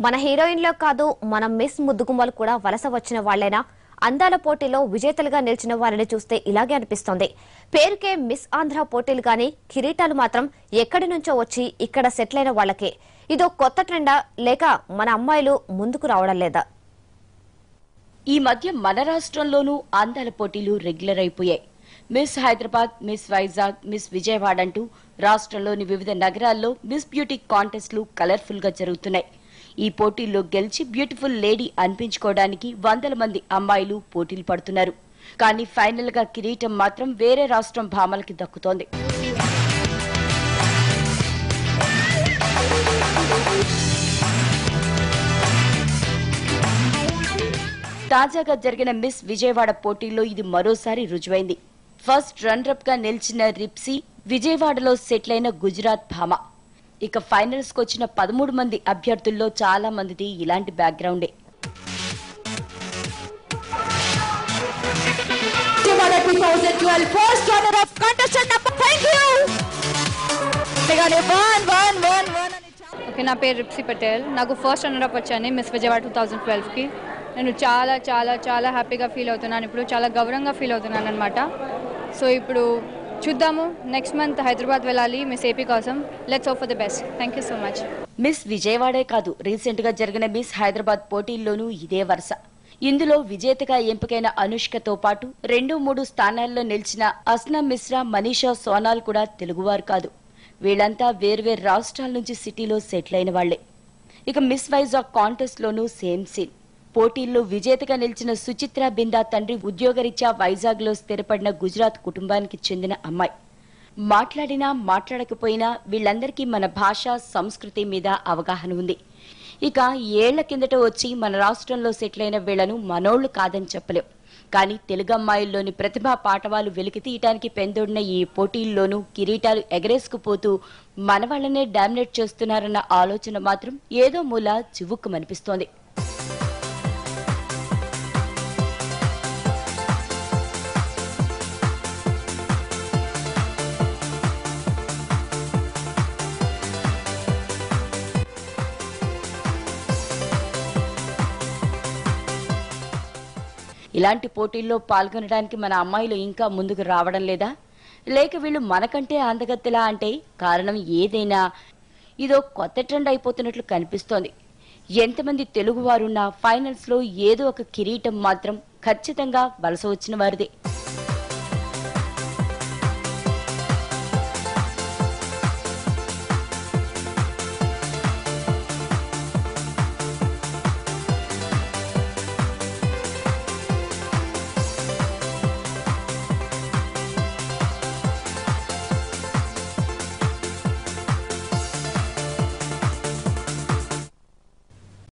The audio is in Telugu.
మన హీరోయిన్లో కాదు మన మిస్ ముద్దుగుమ్మలు కూడా వలస వచ్చిన వాళ్లేనా? అందాల పోటీలో విజేతలుగా నిలిచిన వారిని చూస్తే ఇలాగే అనిపిస్తోంది. పేరుకే మిస్ ఆంధ్ర పోటీలు గాని కిరీటాలు మాత్రం ఎక్కడి నుంచో వచ్చి ఇక్కడ సెటిల్ అయిన వాళ్లకే. ఇదో కొత్త ట్రెండా లేక మన అమ్మాయిలు ముందుకు రావడం లేదా? ఈ మధ్య మన రాష్ట్రంలోనూ అందాల పోటీలు రెగ్యులర్ అయిపోయాయి. Miss Hyderabad, miss Vizag, miss Vijayawada అంటూ రాష్ట్రంలోని వివిధ నగరాల్లో మిస్ బ్యూటీ కాంటెస్ట్లు కలర్ఫుల్ గా జరుగుతున్నాయి. ఈ పోటీల్లో గెలిచి బ్యూటిఫుల్ లేడీ అనిపించుకోవడానికి వందల మంది అమ్మాయిలు పోటీలు పడుతున్నారు. కానీ ఫైనల్ గా కిరీటం మాత్రం వేరే రాష్ట్రం భామలకి దక్కుతోంది. తాజాగా జరిగిన మిస్ విజయవాడ పోటీల్లో ఇది మరోసారి రుజువైంది. ఫస్ట్ రన్నరప్ గా నిలిచిన రిప్సీ విజయవాడలో సెటిల్ అయిన గుజరాత్ భామ. ఇక ఫైనల్స్ కు వచ్చిన 13 మంది అభ్యర్థుల్లో చాలా మందిది ఇలాంటి బ్యాక్గ్రౌండే. నా పేరు రిప్సీ పటేల్. నాకు ఫస్ట్ రన్నరప్ వచ్చాను మిస్ విజయవాడ 2012కి. నేను చాలా చాలా చాలా హ్యాపీగా ఫీల్ అవుతున్నాను. ఇప్పుడు చాలా గౌరవంగా ఫీల్ అవుతున్నాను అనమాట. సో ఇప్పుడు చూద్దాము, నెక్స్ట్ మంత్ హైదరాబాద్ వెళ్ళాలి మిస్ ఏపీ కోసం. Let's hope for the best. Thank you so much. Miss విజయవాడే కాదు, రీసెంట్ గా జరిగిన మిస్ హైదరాబాద్ పోటీల్లోనూ ఇదే వరుస. ఇందులో విజేతగా ఎంపికైన అనుష్కతో పాటు 2-3 స్థానాల్లో నిలిచిన అస్నా మిశ్రా, మనీషా సోనాల్ కూడా తెలుగువారు కాదు. వీళ్లంతా వేర్వేరు రాష్ట్రాల నుంచి సిటీలో సెటిల్ అయిన వాళ్లే. ఇక మిస్ వైజాగ్ కాంటెస్ట్ లోనూ సేమ్ సీన్. పోటీల్లో విజేతగా నిలిచిన సుచిత్ర బిందా తండ్రి ఉద్యోగరీత్యా వైజాగ్ లో స్థిరపడిన గుజరాత్ కుటుంబానికి చెందిన అమ్మాయి. మాట్లాడినా మాట్లాడకపోయినా వీళ్లందరికీ మన భాష, సంస్కృతి మీద అవగాహన ఉంది. ఇక ఏళ్ల కిందట వచ్చి మన రాష్ట్రంలో సెటిల్ అయిన వీళ్లను మనోళ్లు కాదని చెప్పలేం. కానీ తెలుగు అమ్మాయిల్లోని ప్రతిభా పాటవాలు వెలికి తీయటానికి పెందొడిన ఈ పోటీల్లోనూ కిరీటాలు ఎగరేసుకుపోతూ మనవాళ్లనే డామినేట్ చేస్తున్నారన్న ఆలోచన మాత్రం ఏదో మూల చివుక్కుమనిపిస్తోంది. ఇలాంటి పోటీల్లో పాల్గొనడానికి మన అమ్మాయిలు ఇంకా ముందుకు రావడం లేదా? లేక వీళ్ళు మనకంటే అందగత్తెలా? అంటే కారణం ఏదైనా ఇదో కొత్త ట్రెండ్ అయిపోతున్నట్లు కనిపిస్తోంది. ఎంతమంది తెలుగువారున్నా ఫైనల్స్ లో ఏదో ఒక కిరీటం మాత్రం ఖచ్చితంగా వలస వచ్చిన వారిదే.